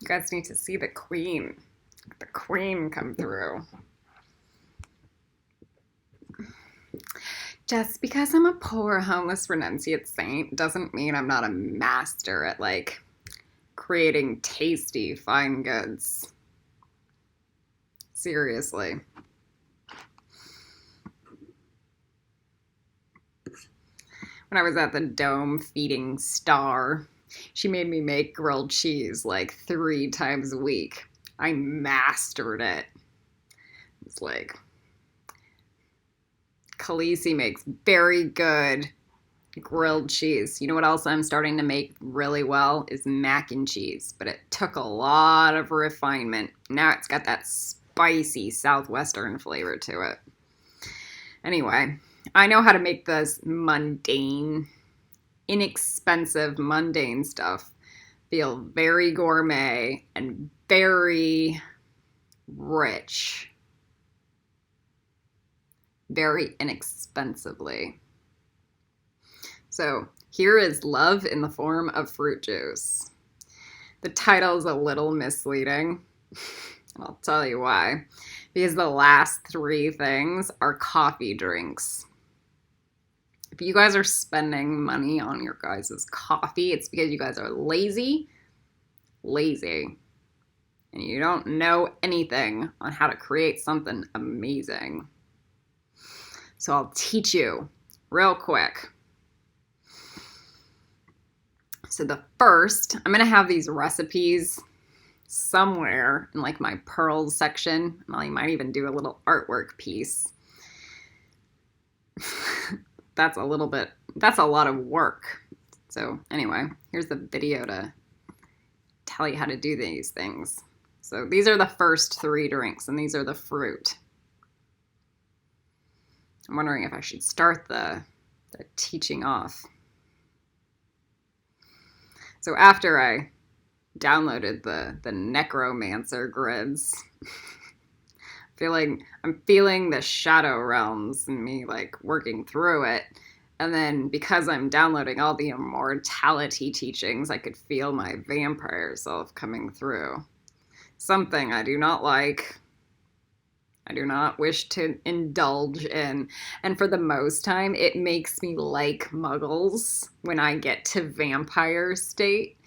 guys need to see the queen. The queen come through. Just because I'm a poor homeless renunciate saint doesn't mean I'm not a master at like creating tasty fine goods. Seriously. When I was at the Dome feeding Star, she made me make grilled cheese like 3 times a week. I mastered it. It's like, Khaleesi makes very good grilled cheese. You know what else I'm starting to make really well is mac and cheese, but it took a lot of refinement. Now it's got that spicy southwestern flavor to it. Anyway, I know how to make this mundane, inexpensive, mundane stuff feel very gourmet and very rich, very inexpensively. So here is Love in the Form of Fruit Juice. The title is a little misleading, and I'll tell you why. Because the last 3 things are coffee drinks. If you guys are spending money on your guys' coffee, it's because you guys are lazy, and you don't know anything on how to create something amazing. So I'll teach you real quick. So the first, I'm going to have these recipes somewhere in like my pearls section. I might even do a little artwork piece. That's a lot of work. So anyway, here's the video to tell you how to do these things. So these are the first 3 drinks, and these are the fruit. I'm wondering if I should start the teaching off. So after I downloaded the necromancer grids, I'm feeling the shadow realms and me like working through it. And then because I'm downloading all the immortality teachings, I could feel my vampire self coming through. Something I do not like. I do not wish to indulge in. And for the most time, it makes me like muggles when I get to vampire state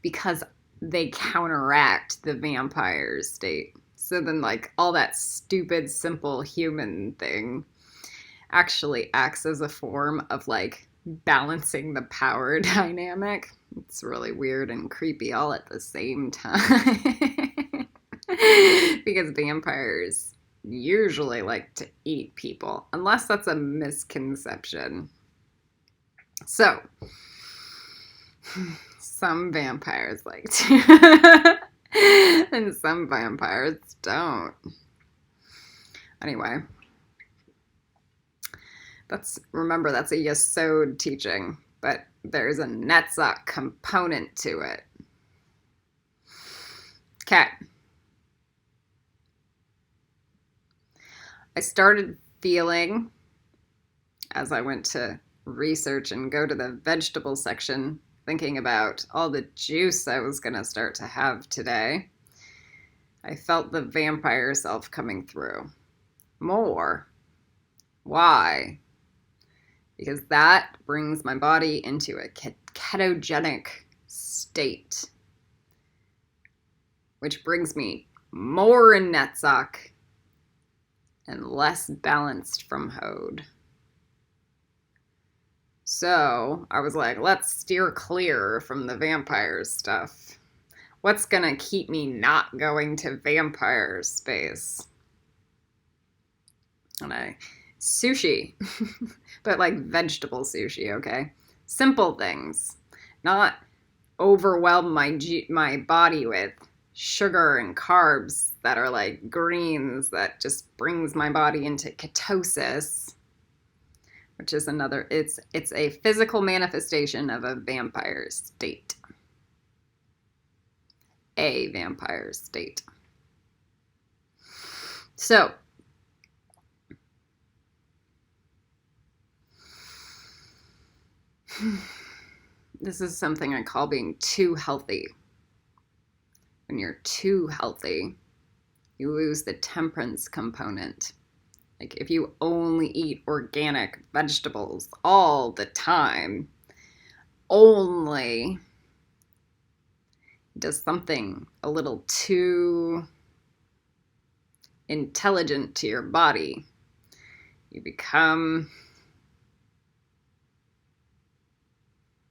because they counteract the vampire state. So then like all that stupid, simple human thing actually acts as a form of like balancing the power dynamic. It's really weird and creepy all at the same time. Because vampires usually like to eat people, unless that's a misconception. So, some vampires like to, and some vampires don't. Anyway, remember that's a Yesod teaching, but there's a Netzach component to it. Okay. I started feeling, as I went to research and go to the vegetable section, thinking about all the juice I was going to start to have today, I felt the vampire self coming through more. Why? Because that brings my body into a ketogenic state, which brings me more in Netzach and less balanced from Hode. So I was like, let's steer clear from the vampire stuff. What's gonna keep me not going to vampire space? And sushi, but like vegetable sushi, okay? Simple things, not overwhelm my body with sugar and carbs that are like greens that just brings my body into ketosis, which is it's a physical manifestation of a vampire state. A vampire state. So, this is something I call being too healthy. When you're too healthy, you lose the temperance component. Like if you only eat organic vegetables all the time, only does something a little too intelligent to your body. You become,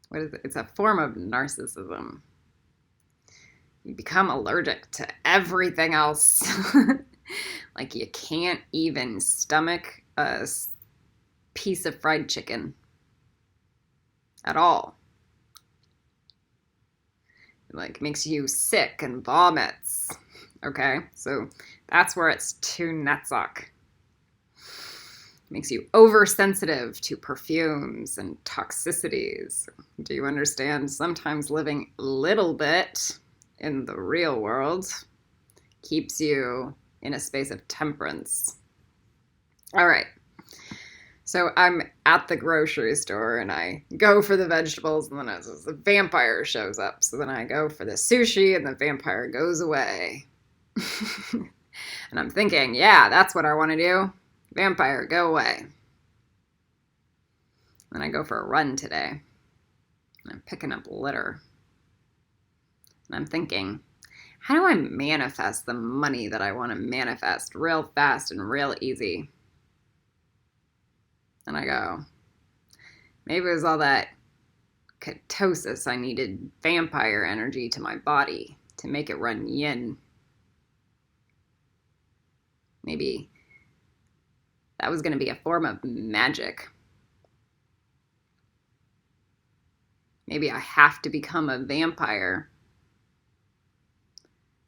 what is it? It's a form of narcissism. You become allergic to everything else. Like you can't even stomach a piece of fried chicken at all. It like makes you sick and vomits. Okay, so that's where it's too nutsock. Makes you oversensitive to perfumes and toxicities. Do you understand? Sometimes living a little bit in the real world keeps you in a space of temperance. All right. So I'm at the grocery store and I go for the vegetables and then the vampire shows up. So then I go for the sushi and the vampire goes away. And I'm thinking, yeah, that's what I want to do. Vampire, go away. Then I go for a run today. And I'm picking up litter. And I'm thinking, how do I manifest the money that I want to manifest real fast and real easy? And I go, maybe it was all that ketosis. I needed vampire energy to my body to make it run yin. Maybe that was going to be a form of magic. Maybe I have to become a vampire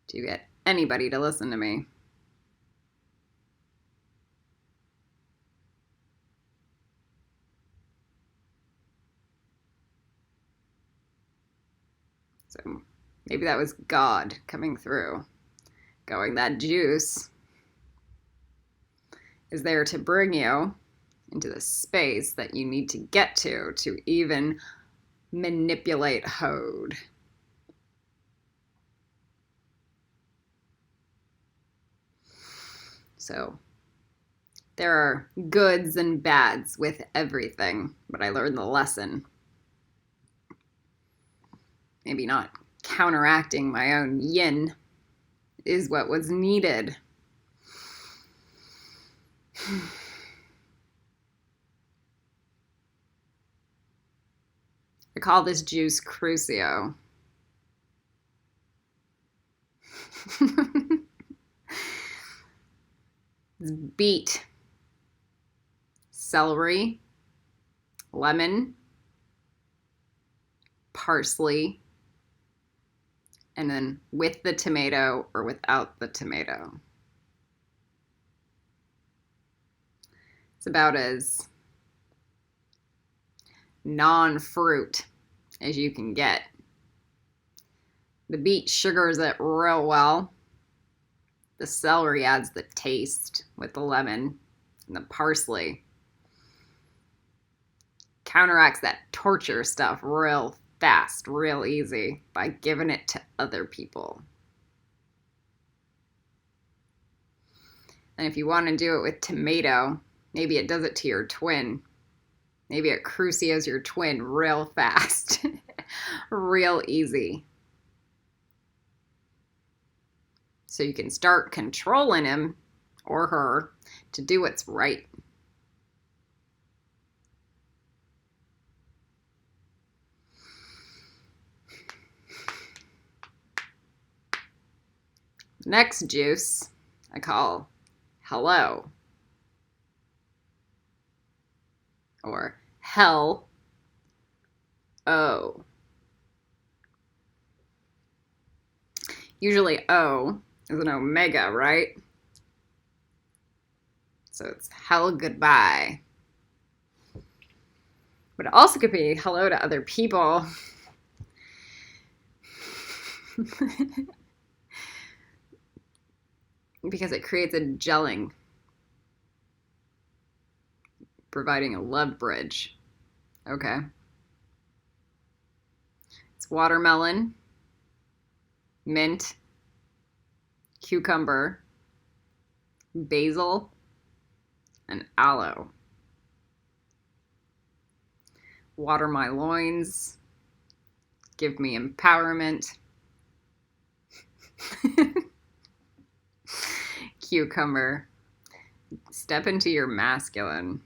to get anybody to listen to me. So maybe that was God coming through, going, that juice is there to bring you into the space that you need to get to even manipulate Hode. So there are goods and bads with everything, but I learned the lesson. Maybe not counteracting my own yin is what was needed. I call this juice Crucio. It's beet, celery, lemon, parsley, and then with the tomato or without the tomato. It's about as non-fruit as you can get. The beet sugars it real well. The celery adds the taste with the lemon, and the parsley counteracts that torture stuff real fast, real easy by giving it to other people. And if you want to do it with tomato, maybe it does it to your twin. Maybe it crucios your twin real fast, real easy. So you can start controlling him or her to do what's right. Next juice I call hello, or hell O. Usually O is an omega, right? So it's hell goodbye. But it also could be hello to other people. Because it creates a gelling, providing a love bridge. Okay. It's watermelon, mint, cucumber, basil, and aloe. Water my loins. Give me empowerment. Cucumber. Step into your masculine.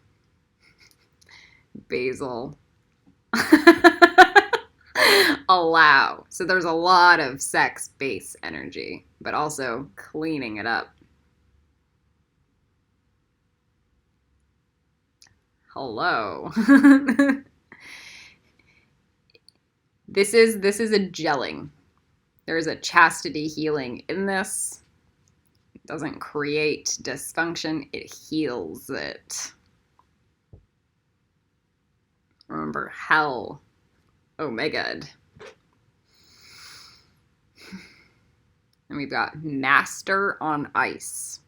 Basil. Allow. So there's a lot of sex base energy, but also cleaning it up. Hello. This is a gelling. There is a chastity healing in this. It doesn't create dysfunction, it heals it. Remember, hell. Oh my god. And we've got Master on Ice.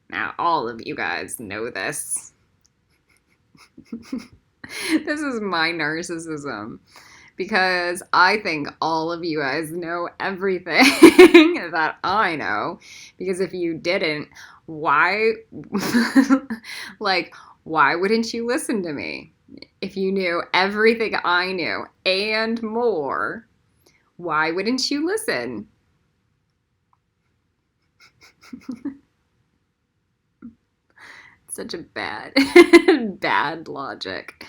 Now, all of you guys know this. This is my narcissism. Because I think all of you guys know everything that I know. Because if you didn't, why wouldn't you listen to me? If you knew everything I knew and more, why wouldn't you listen? Such a bad logic.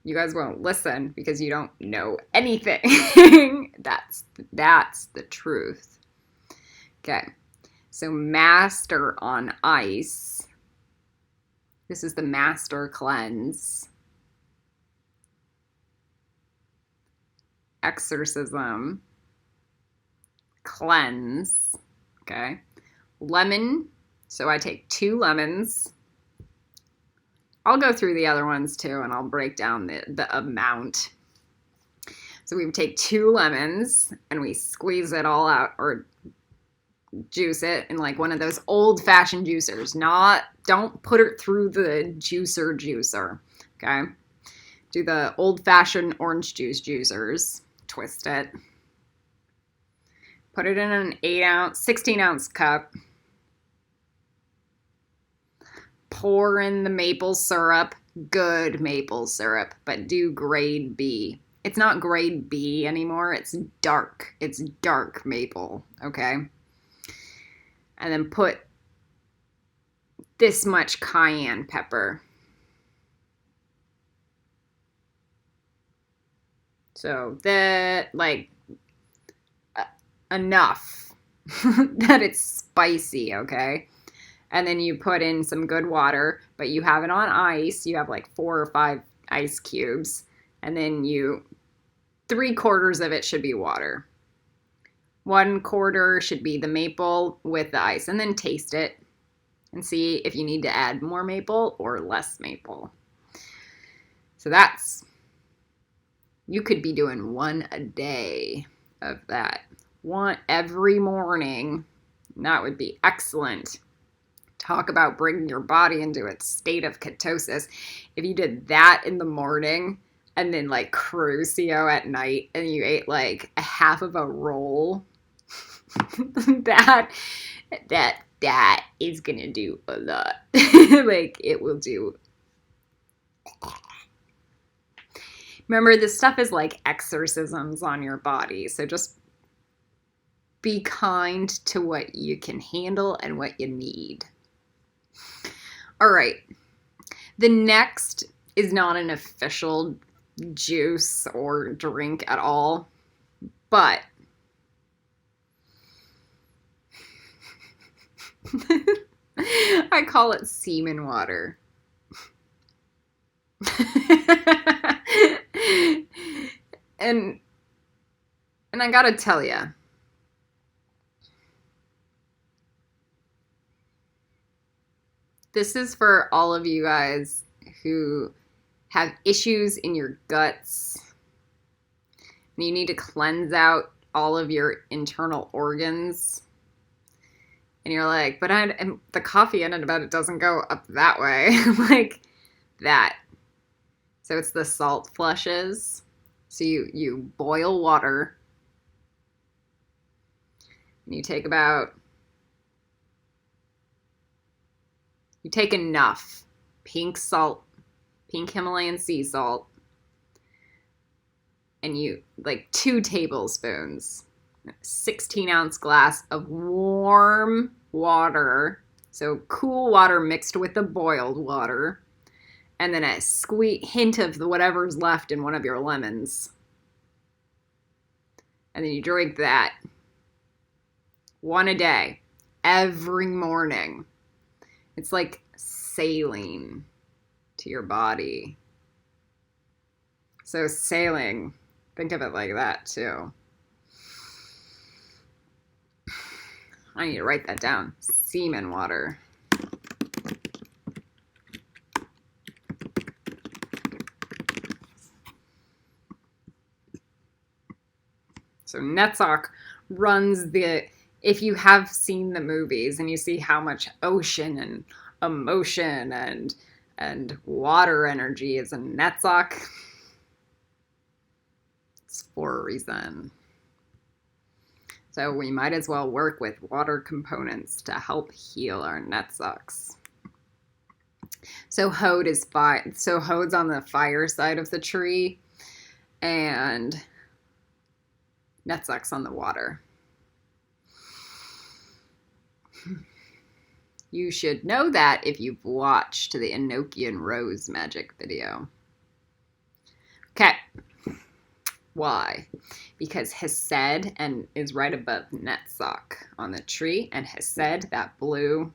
You guys won't listen because you don't know anything. That's the truth. Okay. So Master on Ice. This is the Master Cleanse. Exorcism. Cleanse. Okay. Lemon. So I take 2 lemons. I'll go through the other ones too, and I'll break down the amount. So we take 2 lemons, and we squeeze it all out, or juice it in like one of those old-fashioned juicers. Don't put it through the juicer, okay? Do the old-fashioned orange juice juicers. Twist it. Put it in an 16-ounce cup. Pour in the maple syrup, good maple syrup, but do grade B. It's not grade B anymore, it's dark. It's dark maple, okay? And then put this much cayenne pepper. So enough that it's spicy, okay? And then you put in some good water, but you have it on ice. You have like 4 or 5 ice cubes. And then 3/4 of it should be water. 1/4 should be the maple with the ice. And then taste it and see if you need to add more maple or less maple. So you could be doing 1 a day of that. 1 every morning. That would be excellent. Talk about bringing your body into a state of ketosis. If you did that in the morning and then like Crucio at night and you ate like a half of a roll, that is gonna do a lot. Like it will do. Remember, this stuff is like exorcisms on your body. So just be kind to what you can handle and what you need. All right. The next is not an official juice or drink at all, but I call it semen water. and I gotta tell you, this is for all of you guys who have issues in your guts and you need to cleanse out all of your internal organs. And you're like, but the coffee in it, but it doesn't go up that way. Like that. So it's the salt flushes. So you boil water. And you take enough pink salt, pink Himalayan sea salt, and you, like 2 tablespoons, 16-ounce glass of warm water. So cool water mixed with the boiled water. And then a hint of whatever's left in one of your lemons. And then you drink that 1 a day, every morning. It's like saline to your body. So sailing, think of it like that too. I need to write that down. Semen water. So Netzach runs if you have seen the movies and you see how much ocean and emotion and water energy is in Netzach, it's for a reason. So we might as well work with water components to help heal our Netzachs. So Hod's on the fire side of the tree, and Netzach's on the water. You should know that if you've watched the Enochian Rose magic video. Okay. Why? Because Hesed is right above Netzach on the tree, and Hesed, that blue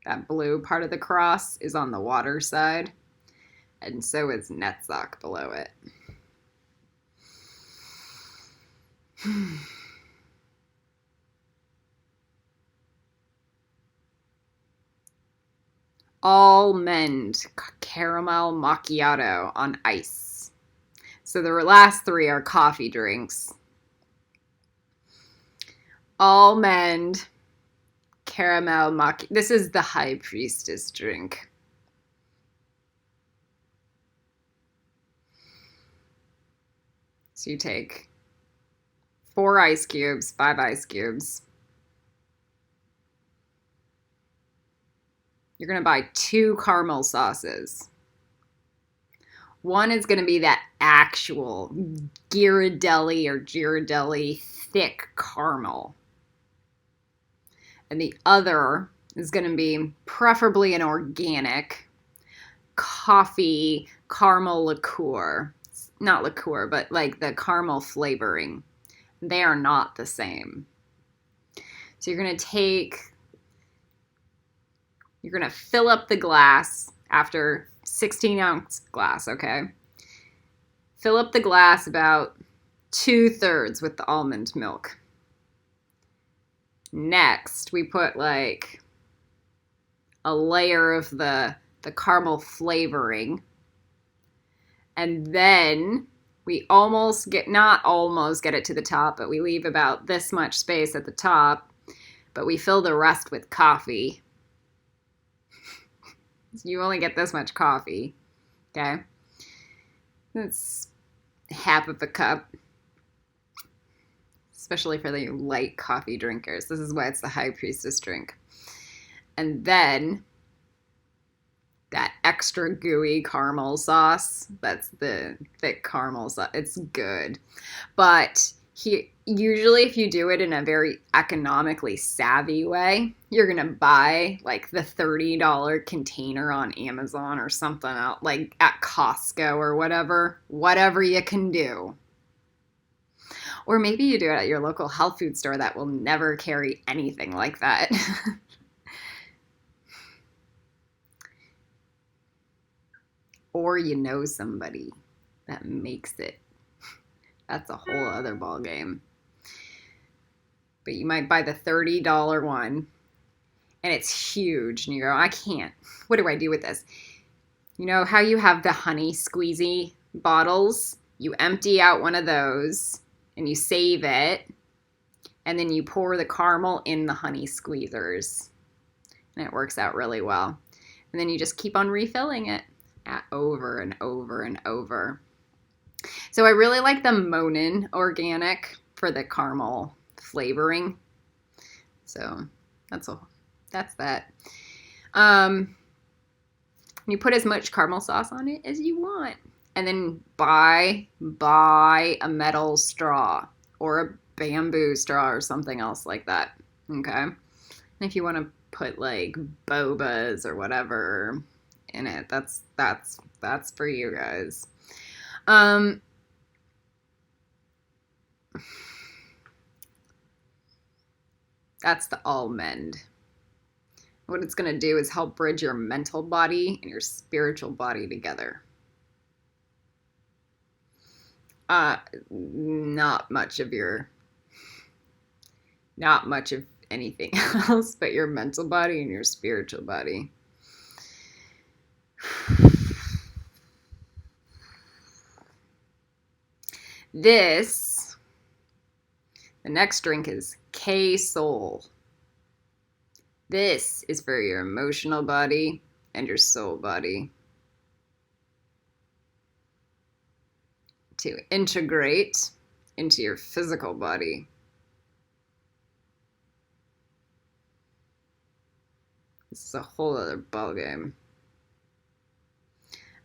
part of the cross, is on the water side, and so is Netzach below it. Almond caramel macchiato on ice. So the last 3 are coffee drinks. Almond caramel macchiato. This is the high priestess drink. So you take 4 ice cubes, 5 ice cubes. You're going to buy 2 caramel sauces. One is going to be that actual Ghirardelli thick caramel. And the other is going to be preferably an organic coffee caramel liqueur. Not liqueur, but like the caramel flavoring. They are not the same. So you're going to fill up the glass after 16-ounce glass, okay? Fill up the glass about 2/3 with the almond milk. Next, we put like a layer of the caramel flavoring. And then we not almost get it to the top, but we leave about this much space at the top, but we fill the rest with coffee. You only get this much coffee, okay? That's half of a cup, especially for the light coffee drinkers. This is why it's the high priestess drink. And then that extra gooey caramel sauce, that's the thick caramel sauce. It's good. But usually if you do it in a very economically savvy way, you're going to buy like the $30 container on Amazon or something out, like at Costco or whatever you can do. Or maybe you do it at your local health food store that will never carry anything like that. Or you know somebody that makes it. That's a whole other ball game. But you might buy the $30 one, and it's huge, and you go, I can't. What do I do with this? You know how you have the honey squeezy bottles? You empty out one of those, and you save it, and then you pour the caramel in the honey squeezers. And it works out really well. And then you just keep on refilling it over and over and over. So I really like the Monin organic for the caramel flavoring. So that's that. Um, you put as much caramel sauce on it as you want. And then buy a metal straw or a bamboo straw or something else like that. Okay? And if you want to put like bobas or whatever in it, that's for you guys. That's the almond. What it's going to do is help bridge your mental body and your spiritual body together. Not much of anything else but your mental body and your spiritual body. The next drink is K-Soul. This is for your emotional body and your soul body to integrate into your physical body. This is a whole other ballgame.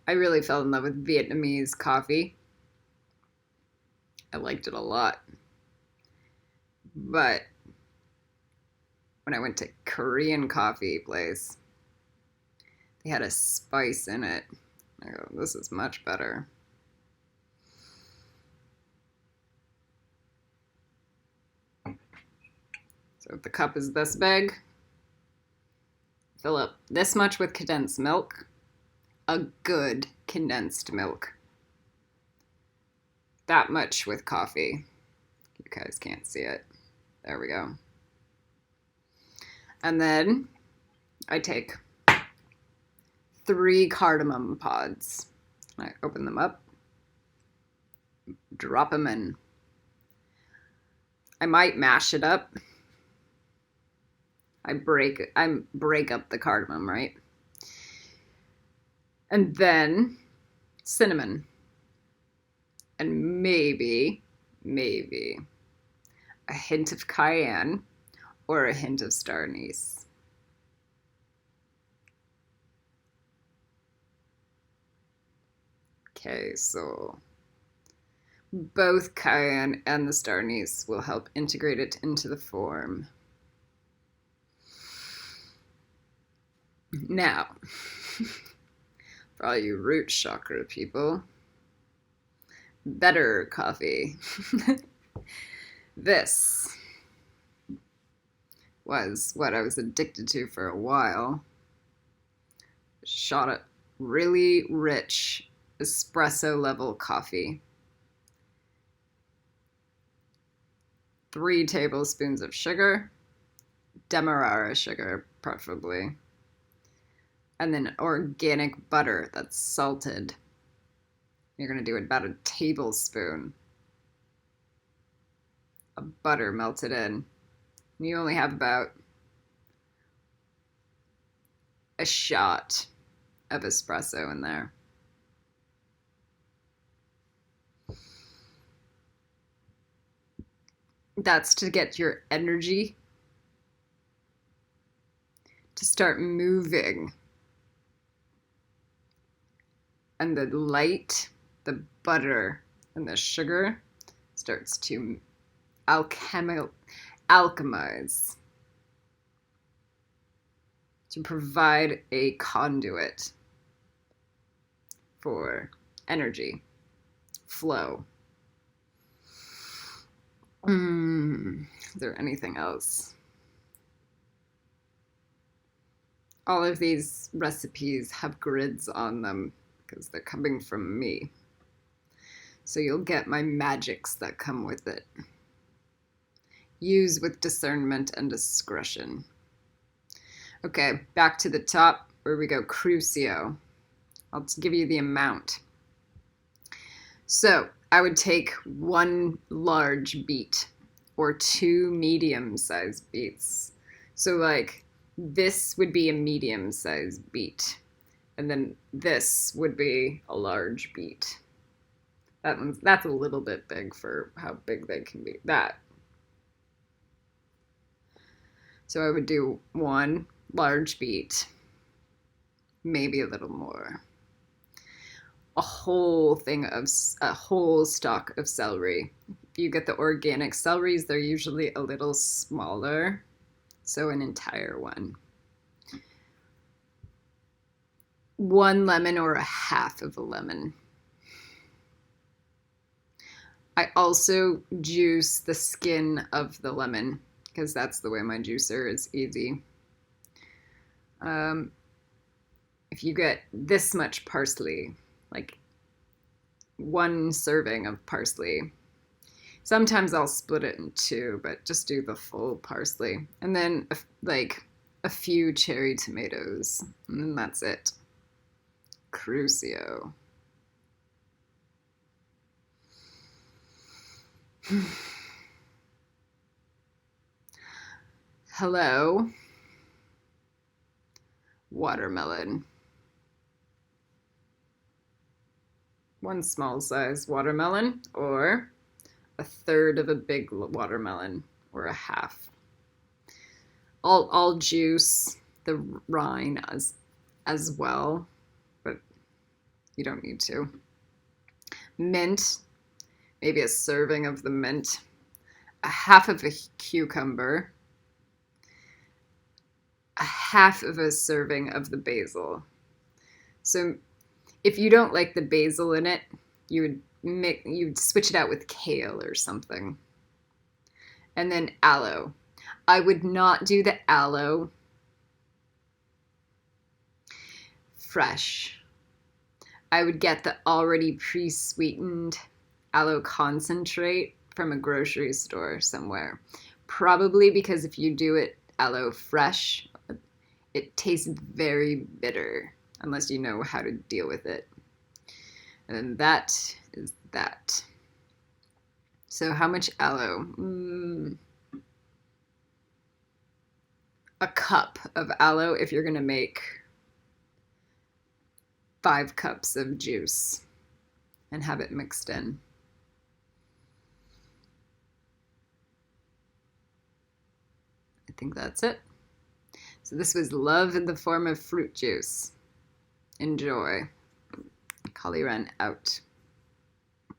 I really fell in love with Vietnamese coffee. I liked it a lot. But when I went to Korean coffee place, they had a spice in it. I go, this is much better. So if the cup is this big, fill up this much with condensed milk, a good condensed milk. That much with coffee. You guys can't see it. There we go. And then I take 3 cardamom pods. I open them up, drop them in. I might mash it up. I break up the cardamom, right? And then cinnamon. And maybe a hint of cayenne or a hint of star anise. Okay, so both cayenne and the star anise will help integrate it into the form. Now, for all you root chakra people, better coffee. This was what I was addicted to for a while. Shot at really rich espresso level coffee. 3 tablespoons of sugar, demerara sugar preferably, and then organic butter that's salted. You're going to do about a tablespoon of butter melted in. You only have about a shot of espresso in there. That's to get your energy to start moving. And the light, the butter, and the sugar starts to alchemize to provide a conduit for energy flow. Is there anything else? All of these recipes have grids on them because they're coming from me. So you'll get my magics that come with it. Use with discernment and discretion. Okay, back to the top where we go Crucio. I'll give you the amount. So I would take 1 large beet or 2 medium-sized beets. So like this would be a medium-sized beet. And then this would be a large beet. That's a little bit big for how big they can be. So I would do 1 large beet, maybe a little more. A whole stalk of celery. If you get the organic celeries, they're usually a little smaller, so an entire one. 1 lemon or a half of a lemon. I also juice the skin of the lemon because that's the way my juicer is easy. If you get this much parsley, like 1 serving of parsley, sometimes I'll split it in 2, but just do the full parsley. And then like a few cherry tomatoes, and then that's it. Crucio. Hello, watermelon. 1 small size watermelon, or a third of a big watermelon, or a half. I'll juice the rind as well, but you don't need to. Mint, maybe a serving of the mint, a half of a cucumber, a half of a serving of the basil. So if you don't like the basil in it, you'd switch it out with kale or something. And then aloe. I would not do the aloe fresh. I would get the already pre-sweetened aloe concentrate from a grocery store somewhere. Probably because if you do it aloe fresh, it tastes very bitter unless you know how to deal with it. And that is that. So how much aloe? A cup of aloe if you're going to make 5 cups of juice and have it mixed in. I think that's it. So this was love in the form of fruit juice. Enjoy. Kali Ren out.